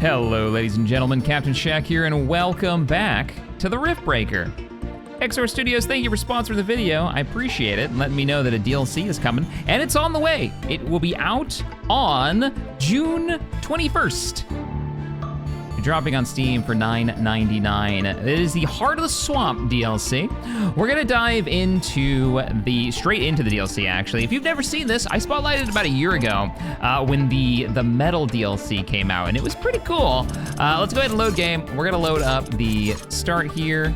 Hello, ladies and gentlemen, Captain Shaq here, and welcome back to the Riftbreaker. XR Studios, thank you for sponsoring the video. I appreciate it and letting me know that a DLC is coming, and it's on the way. It will be out on June 21st. Dropping on Steam for $9.99. It is the Heart of the Swamp DLC. We're gonna dive straight into the DLC, actually. If you've never seen this, I spotlighted it about a year ago when the Metal DLC came out, and it was pretty cool. Let's go ahead and load game. We're gonna load up the start here.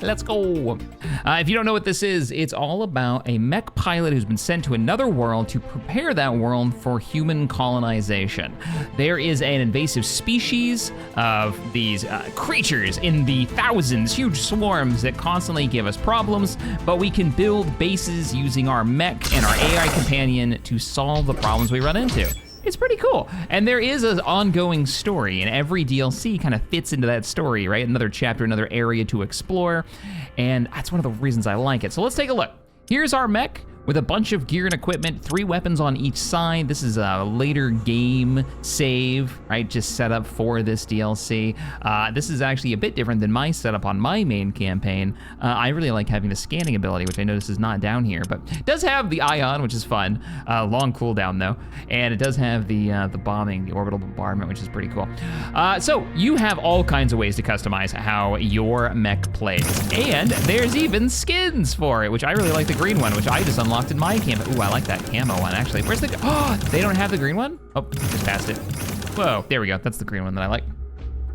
Let's go. If you don't know what this is, it's all about a mech pilot who's been sent to another world to prepare that world for human colonization. There is an invasive species of these creatures in the thousands, huge swarms that constantly give us problems, but we can build bases using our mech and our AI companion to solve the problems we run into. It's pretty cool. And there is an ongoing story, and every DLC kind of fits into that story, right? Another chapter, another area to explore, and that's one of the reasons I like it. So let's take a look. Here's our mech with a bunch of gear and equipment, 3 weapons on each side. This is a later game save, right? Just set up for this DLC. This is actually a bit different than my setup on my main campaign. I really like having the scanning ability, which I notice is not down here, but it does have the ion, which is fun. Long cooldown though. And it does have the bombing, the orbital bombardment, which is pretty cool. So you have all kinds of ways to customize how your mech plays. And there's even skins for it, which I really like the green one, which I just unlocked in my camo. Ooh, I like that camo one, actually. Where's the, oh, they don't have the green one? Oh, just passed it. Whoa, there we go. That's the green one that I like.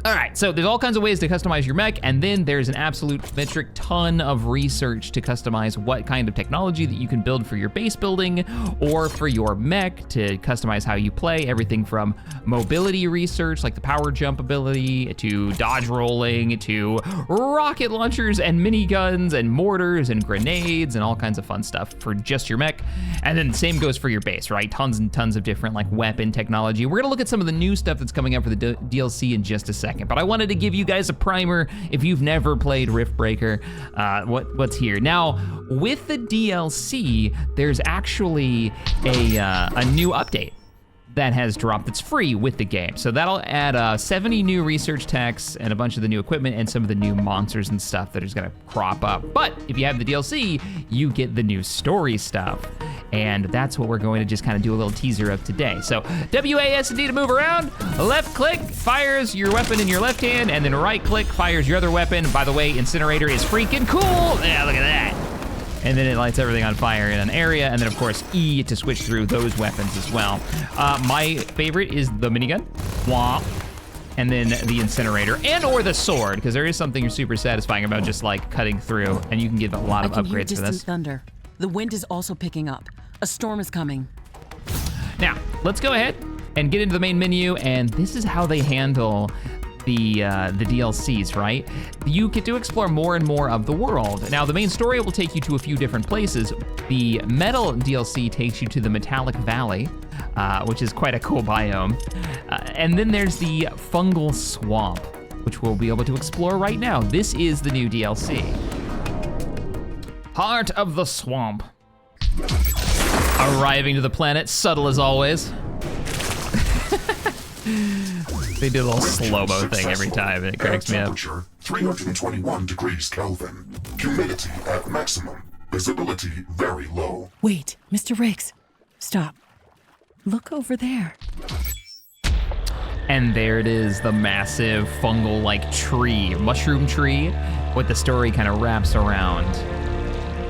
All right, so there's all kinds of ways to customize your mech, and then there's an absolute metric ton of research to customize what kind of technology that you can build for your base building or for your mech to customize how you play. Everything from mobility research, like the power jump ability, to dodge rolling, to rocket launchers and miniguns and mortars and grenades and all kinds of fun stuff for just your mech. And then the same goes for your base, right? Tons and tons of different like weapon technology. We're gonna look at some of the new stuff that's coming up for the DLC in just a second. But I wanted to give you guys a primer if you've never played Riftbreaker, what's here. Now, with the DLC, there's actually a new update that has dropped that's free with the game. So that'll add 70 new research techs and a bunch of the new equipment and some of the new monsters and stuff that is gonna crop up. But if you have the DLC, you get the new story stuff. And that's what we're going to just kind of do a little teaser of today. So WASD to move around, left click fires your weapon in your left hand, and then right click fires your other weapon. By the way, Incinerator is freaking cool. Yeah, look at that. And then it lights everything on fire in an area, and then of course E to switch through those weapons as well. My favorite is the minigun, wah, and then the Incinerator, and or the sword, because there is something super satisfying about just like cutting through, and you can get a lot of upgrades for this. Thunder. The wind is also picking up. A storm is coming. Now, let's go ahead and get into the main menu, and this is how they handle the DLCs, right? You get to explore more and more of the world. Now, the main story will take you to a few different places. The Metal DLC takes you to the Metallic Valley, which is quite a cool biome. And then there's the Fungal Swamp, which we'll be able to explore right now. This is the new DLC. Heart of the Swamp. Arriving to the planet, subtle as always. They do a little slow-mo thing every time, and it cracks me up. Temperature 321 degrees Kelvin. Humidity at maximum. Visibility very low. Wait, Mr. Riggs, stop. Look over there. And there it is, the massive fungal-like tree, mushroom tree, what the story kind of wraps around.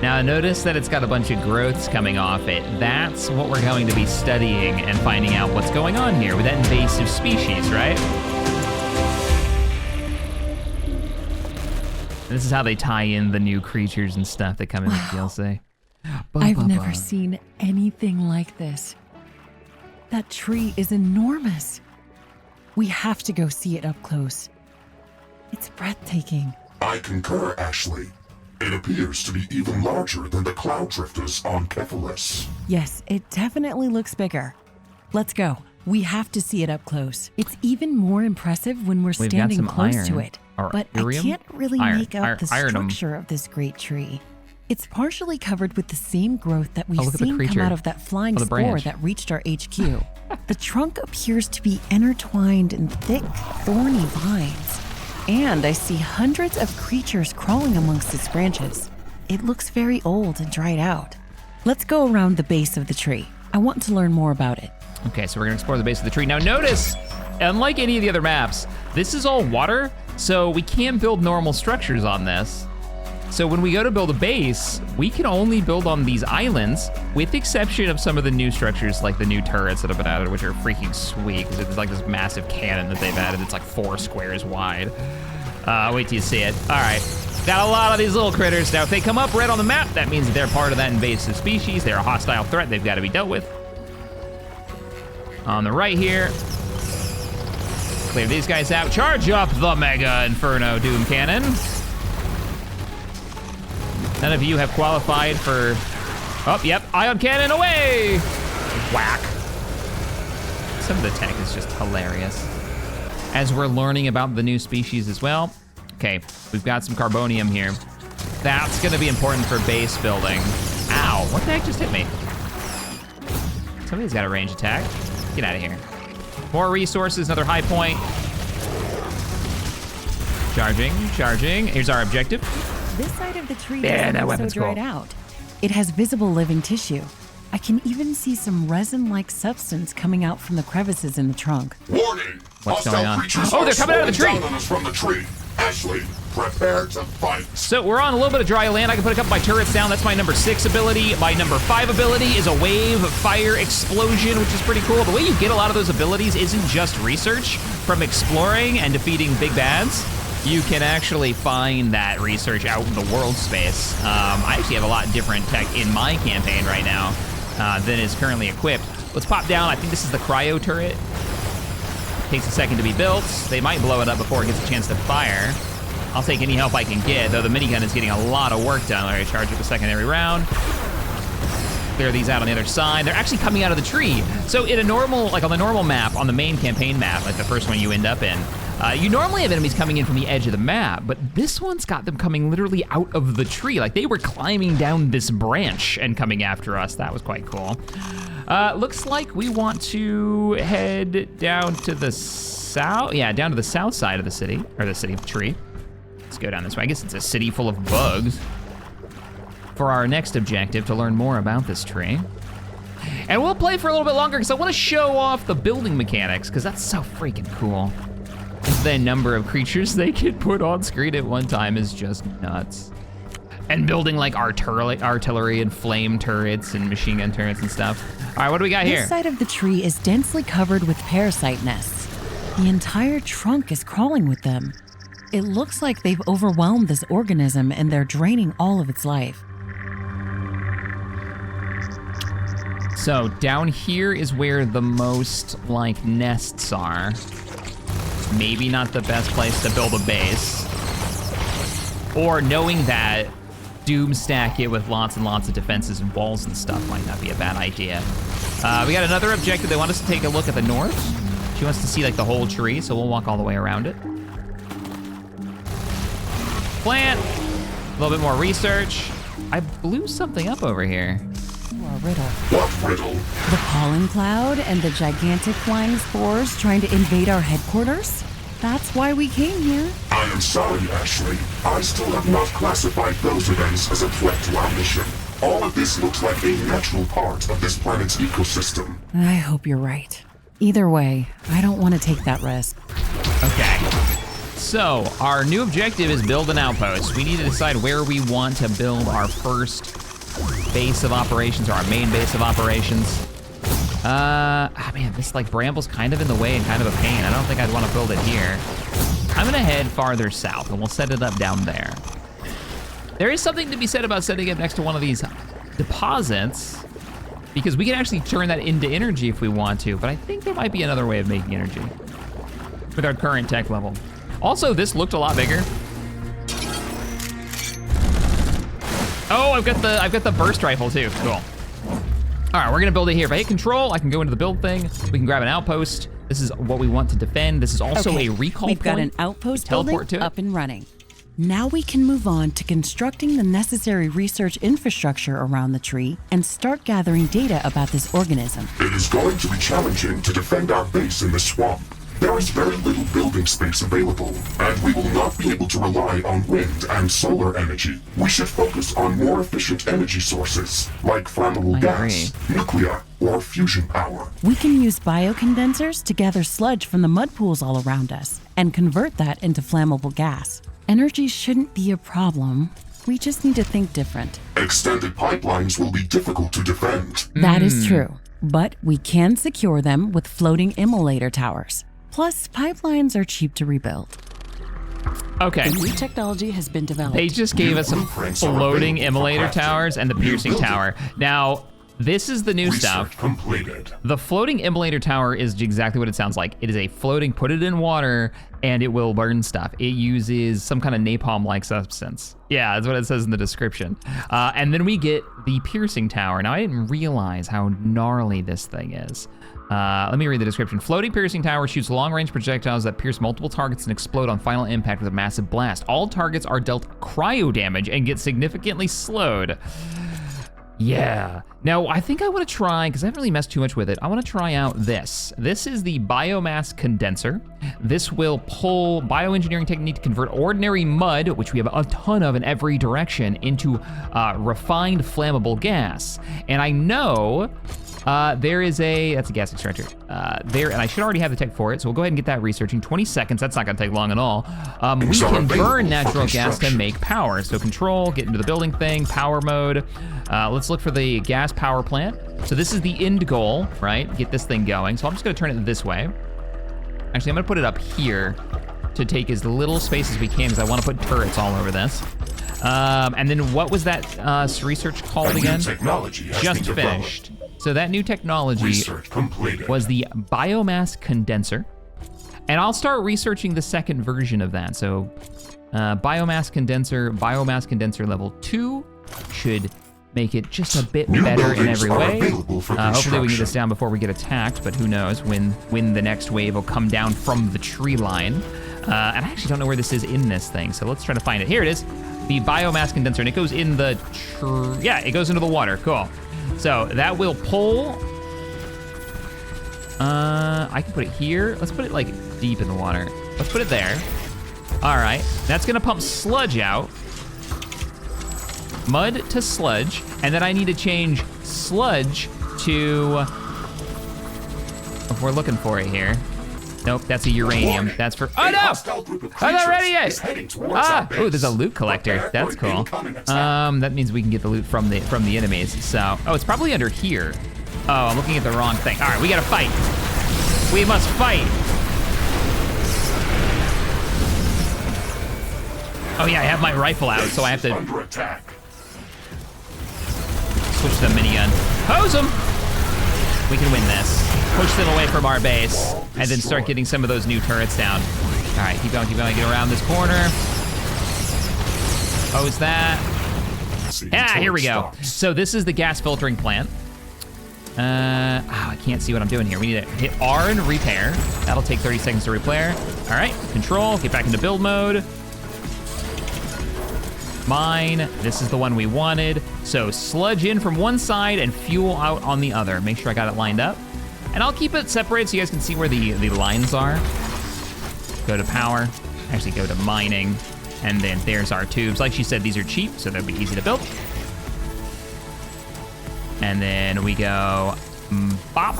Now notice that it's got a bunch of growths coming off it. That's what we're going to be studying and finding out what's going on here with that invasive species, right? This is how they tie in the new creatures and stuff that come in the DLC. I've never seen anything like this. That tree is enormous. We have to go see it up close. It's breathtaking. I concur, Ashley. It appears to be even larger than the cloud drifters on Cephalus. Yes, it definitely looks bigger. Let's go. We have to see it up close. It's even more impressive when we're standing close to it. But I can't really make out the structure of this great tree. It's partially covered with the same growth that we've look at the seen come creature out of that flying on the spore branch. that reached our HQ. The trunk appears to be intertwined in thick, thorny vines. And I see hundreds of creatures crawling amongst its branches. It looks very old and dried out. Let's go around the base of the tree. I want to learn more about it. Okay, so we're gonna explore the base of the tree. Now notice, unlike any of the other maps, this is all water, so we can't build normal structures on this. So when we go to build a base, we can only build on these islands, with the exception of some of the new structures, like the new turrets that have been added, which are freaking sweet, because it's like this massive cannon that they've added. It's like 4 squares wide. Wait till you see it. All right, got a lot of these little critters. Now, if they come up red on the map, that means that they're part of that invasive species. They're a hostile threat. They've got to be dealt with. On the right here, clear these guys out. Charge up the Mega Inferno Doom Cannon. None of you have qualified for, oh, yep, Ion Cannon away! Whack. Some of the tech is just hilarious. As we're learning about the new species as well. Okay, we've got some carbonium here. That's gonna be important for base building. Ow, what the heck just hit me? Somebody's got a range attack. Get out of here. More resources, another high point. Charging, charging. Here's our objective. This side of the tree Yeah, that isn't so weapon's dried cool. out. It has visible living tissue. I can even see some resin-like substance coming out from the crevices in the trunk. Warning! What's Hostile going on? creatures Oh, they're coming out of the tree! down on us from the tree. Ashley, prepare to fight. So we're on a little bit of dry land. I can put a couple of my turrets down. That's my number 6 ability. My number 5 ability is a wave fire explosion, which is pretty cool. The way you get a lot of those abilities isn't just research from exploring and defeating big bads. You can actually find that research out in the world space. I actually have a lot different tech in my campaign right now than is currently equipped. Let's pop down. I think this is the cryo turret. Takes a second to be built. They might blow it up before it gets a chance to fire. I'll take any help I can get, though the minigun is getting a lot of work done. All right, charge up a secondary round. Clear these out on the other side. They're actually coming out of the tree. So in a normal, like on the normal map, on the main campaign map, like the first one you end up in, you normally have enemies coming in from the edge of the map, but this one's got them coming literally out of the tree. Like they were climbing down this branch and coming after us. That was quite cool. Looks like we want to head down to the south. Yeah, down to the south side of the city, or the city tree. Let's go down this way. I guess it's a city full of bugs. For our next objective, to learn more about this tree. And we'll play for a little bit longer because I want to show off the building mechanics because that's so freaking cool. The number of creatures they can put on screen at one time is just nuts. And building like artillery and flame turrets and machine gun turrets and stuff. All right, what do we got here? This side of the tree is densely covered with parasite nests. The entire trunk is crawling with them. It looks like they've overwhelmed this organism and they're draining all of its life. So down here is where the most like nests are. Maybe not the best place to build a base. Or knowing that, doom stack it with lots and lots of defenses and walls and stuff might not be a bad idea. We got another objective. They want us to take a look at the north. She wants to see like the whole tree, so we'll walk all the way around it. Plant, a little bit more research. I blew something up over here. Or a riddle. What riddle? The pollen cloud and the gigantic flying spores trying to invade our headquarters? That's why we came here. I am sorry, Ashley. I still have not classified those events as a threat to our mission. All of this looks like a natural part of this planet's ecosystem. I hope you're right. Either way, I don't want to take that risk. Okay. So our new objective is build an outpost. We need to decide where we want to build our first base of operations, or our main base of operations. Man, this like bramble's kind of in the way and kind of a pain. I don't think I'd want to build it here. I'm gonna head farther south and we'll set it up down there. There is something to be said about setting it next to one of these deposits because we can actually turn that into energy if we want to, but I think there might be another way of making energy with our current tech level. Also, this looked a lot bigger. Oh, I've got the burst rifle too, cool. All right, we're gonna build it here. If I hit control, I can go into the build thing. We can grab an outpost. This is what we want to defend. This is also a recall point. We've got an outpost teleport building to it. up and running. Now we can move on to constructing the necessary research infrastructure around the tree and start gathering data about this organism. It is going to be challenging to defend our base in the swamp. There is very little building space available, and we will not be able to rely on wind and solar energy. We should focus on more efficient energy sources, like flammable gas, nuclear, or fusion power. We can use biocondensers to gather sludge from the mud pools all around us and convert that into flammable gas. Energy shouldn't be a problem. We just need to think different. Extended pipelines will be difficult to defend. That is true, but we can secure them with floating immolator towers. Plus, pipelines are cheap to rebuild. Okay. The new technology has been developed. They just gave us some floating immolator towers and the piercing tower. Now, this is the new stuff. Completed. The floating immolator tower is exactly what it sounds like. It is a floating, put it in water, and it will burn stuff. It uses some kind of napalm-like substance. Yeah, that's what it says in the description. And then we get the piercing tower. Now, I didn't realize how gnarly this thing is. Let me read the description. Floating piercing tower shoots long-range projectiles that pierce multiple targets and explode on final impact with a massive blast. All targets are dealt cryo damage and get significantly slowed. Yeah. Now, I think I want to try, because I haven't really messed too much with it, I want to try out this. This is the biomass condenser. This will pull bioengineering technique to convert ordinary mud, which we have a ton of in every direction, into refined flammable gas. And I know there is that's a gas extractor there, and I should already have the tech for it, so we'll go ahead and get that researching. 20 seconds, that's not gonna take long at all. We can burn natural gas to make power. So control, get into the building thing, power mode. Let's look for the gas power plant. So this is the end goal, right? Get this thing going. So I'm just gonna turn it this way. Actually, I'm gonna put it up here to take as little space as we can, because I wanna put turrets all over this. And then what was that research called again? Just finished. So that new technology was the biomass condenser. And I'll start researching the second version of that. So biomass condenser level 2 should make it just a bit better in every way. Hopefully we can get this down before we get attacked, but who knows when the next wave will come down from the tree line. And I actually don't know where this is in this thing, so let's try to find it. Here it is, the biomass condenser, and it goes in the, it goes into the water, cool. So that will pull, I can put it here. Let's put it like deep in the water. Let's put it there. All right, that's gonna pump sludge out. Mud to sludge, and then I need to change sludge to, if we're looking for it here. Nope, that's a uranium. That's for, oh no! I'm not ready yet! Oh, there's a loot collector. That's cool. That means we can get the loot from the enemies. So, oh, it's probably under here. Oh, I'm looking at the wrong thing. All right, we gotta fight. We must fight. Oh yeah, I have my rifle out, so I have to switch to the minigun. Hose them! We can win this. Push them away from our base, and then start getting some of those new turrets down. All right, keep going, get around this corner. Hose that. Yeah, here we go. So this is the gas filtering plant. I can't see what I'm doing here. We need to hit R and repair. That'll take 30 seconds to repair. All right, control, get back into build mode. Mine, this is the one we wanted. So sludge in from one side and fuel out on the other. Make sure I got it lined up. And I'll keep it separated so you guys can see where the lines are. Go to power, actually go to mining, and then there's our tubes. Like she said, these are cheap, so they'll be easy to build. And then we go bop,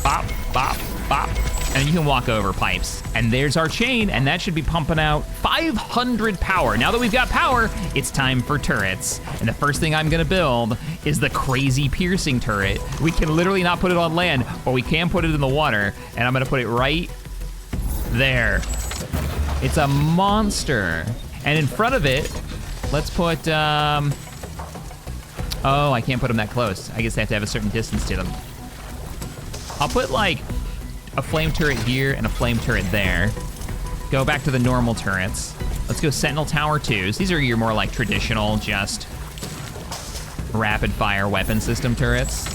bop, bop, bop. And you can walk over pipes. And there's our chain, and that should be pumping out 500 power. Now that we've got power, it's time for turrets. And the first thing I'm gonna build is the crazy piercing turret. We can literally not put it on land, but we can put it in the water. And I'm gonna put it right there. It's a monster. And in front of it, let's put, oh, I can't put them that close. I guess they have to have a certain distance to them. I'll put like a flame turret here and a flame turret there. Go back to the normal turrets. Let's go Sentinel Tower 2s. These are your more like traditional, just rapid fire weapon system turrets.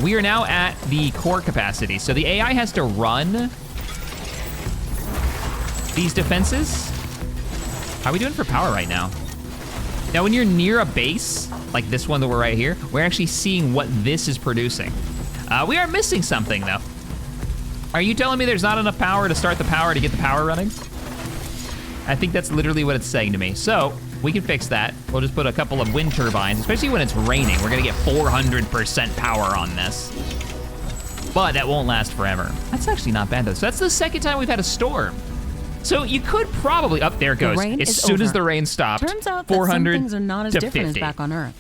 We are now at the core capacity. So the AI has to run these defenses How are we doing for power right now? Now, when you're near a base, like this one that we're right here, we're actually seeing what this is producing. We are missing something, though. Are you telling me there's not enough power to start the power to get the power running? I think that's literally what it's saying to me. So, we can fix that. We'll just put a couple of wind turbines, especially when it's raining. We're gonna get 400% power on this. But that won't last forever. That's actually not bad, though. So that's the second time we've had a storm. So you could probably, up there it goes. As soon as the rain stopped, Turns out that 400 some things are not as to different 50. as back on Earth.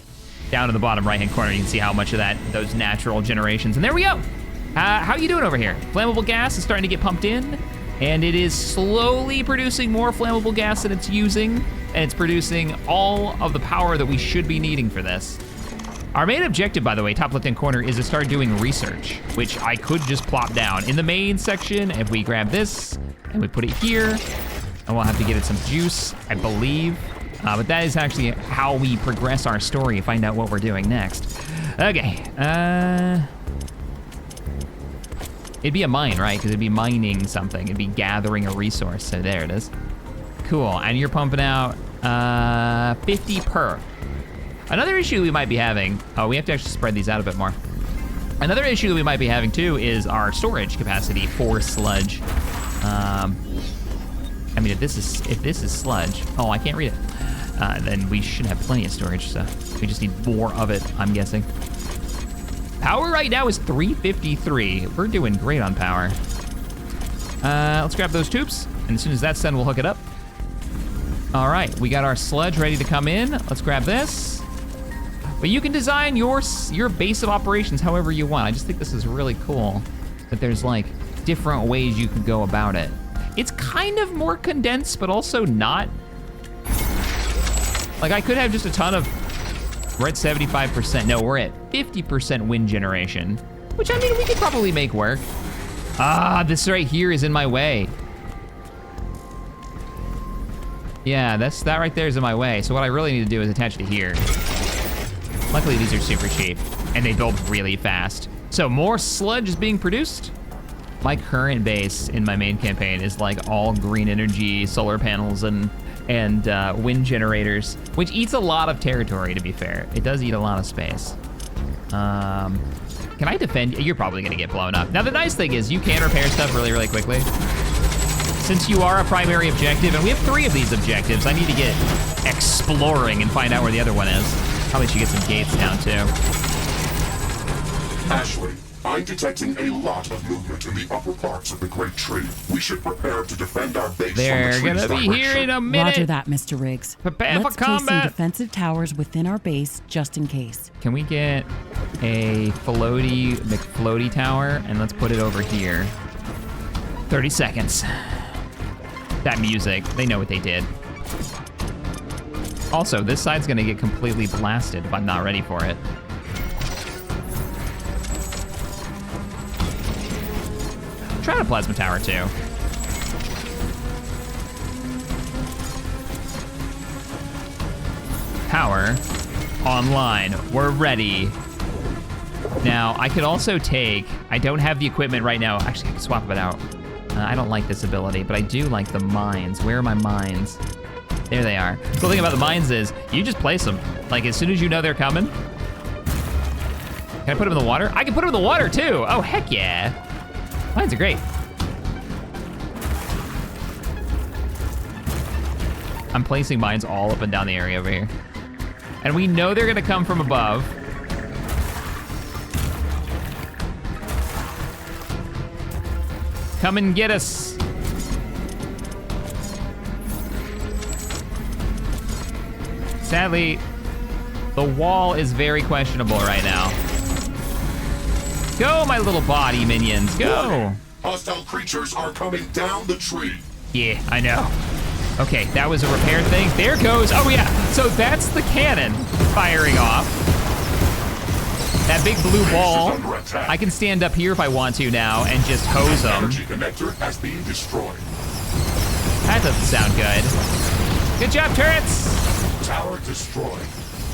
Down in the bottom right-hand corner, you can see how much of that, those natural generations. And there we go. How are you doing over here? Flammable gas is starting to get pumped in, and it is slowly producing more flammable gas than it's using, and it's producing all of the power that we should be needing for this. Our main objective, by the way, top left-hand corner, is to start doing research, which I could just plop down. In the main section, if we grab this, and we put it here, and we'll have to give it some juice, I believe. But that is actually how we progress our story, find out what we're doing next. Okay, it'd be a mine, right? Because it'd be mining something. It'd be gathering a resource, so there it is. Cool, and you're pumping out 50 per. Another issue we might be having, we have to actually spread these out a bit more. Another issue that we might be having too is our storage capacity for sludge. I mean, if this is sludge, oh, I can't read it. Then we should have plenty of storage, so we just need more of it, I'm guessing. Power right now is 353. We're doing great on power. Let's grab those tubes, and as soon as that's done, we'll hook it up. All right, we got our sludge ready to come in. Let's grab this. But you can design your base of operations however you want. I just think this is really cool that there's like different ways you can go about it. It's kind of more condensed, but also not. Like I could have just a ton of, we're at 75%. No, we're at 50% wind generation, which I mean, we could probably make work. This right here is in my way. Yeah, that right there is in my way. So what I really need to do is attach it here. Luckily, these are super cheap, and they build really fast. So more sludge is being produced. My current base in my main campaign is like all green energy, solar panels, and wind generators, which eats a lot of territory, to be fair. It does eat a lot of space. Can I defend? You're probably gonna get blown up. Now, the nice thing is you can repair stuff really, really quickly. Since you are a primary objective, and we have 3 of these objectives, I need to get exploring and find out where the other one is. Probably should get some gates down too. Ashley, I'm detecting a lot of movement in the upper parts of the Great Tree. We should prepare to defend our base. They're gonna be here in a minute. Roger that, Mr. Riggs. Prepare Let's for combat. place some defensive towers within our base just in case. Can we get a McFloaty tower, and let's put it over here. 30 seconds. That music, they know what they did. Also, this side's gonna get completely blasted if I'm not ready for it. Try a plasma tower too. Power online, we're ready. Now, I could also take, I don't have the equipment right now. Actually, I can swap it out. I don't like this ability, but I do like the mines. Where are my mines? There they are. The cool thing about the mines is you just place them. Like as soon as you know they're coming. Can I put them in the water? I can put them in the water too. Oh, heck yeah. Mines are great. I'm placing mines all up and down the area over here. And we know they're gonna come from above. Come and get us. Sadly, the wall is very questionable right now. Go, my little body minions, go. Hostile creatures are coming down the tree. Yeah, I know. Okay, that was a repair thing. There goes, oh yeah. So that's the cannon firing off. That big blue ball. I can stand up here if I want to now and just hose them. Energy connector has been destroyed. That doesn't sound good. Good job, turrets. Tower destroyed.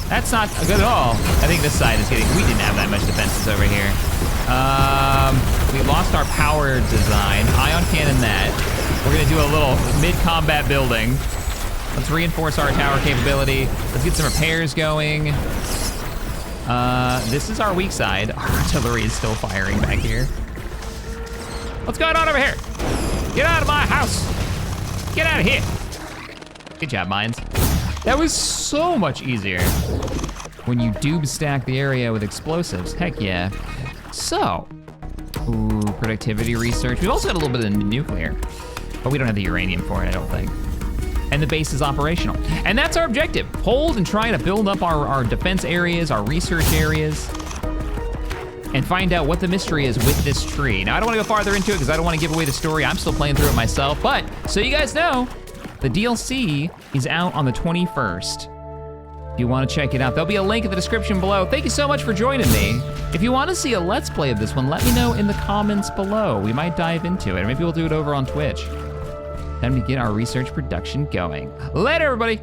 That's not good at all. I think this side is getting, we didn't have that much defenses over here. We lost our power design. Ion cannon that. We're gonna do a little mid-combat building. Let's reinforce our tower capability. Let's get some repairs going. This is our weak side. Our artillery is still firing back here. What's going on over here? Get out of my house. Get out of here. Good job, mines. That was so much easier when you doob stack the area with explosives. Heck yeah. So, ooh, productivity research. We've also got a little bit of nuclear, but we don't have the uranium for it, I don't think. And the base is operational. And that's our objective. Hold and try to build up our defense areas, our research areas, and find out what the mystery is with this tree. Now, I don't wanna go farther into it because I don't wanna give away the story. I'm still playing through it myself, but so you guys know, the DLC is out on the 21st. If you wanna check it out, there'll be a link in the description below. Thank you so much for joining me. If you wanna see a Let's Play of this one, let me know in the comments below. We might dive into it, or maybe we'll do it over on Twitch. Time to get our research production going. Later, everybody.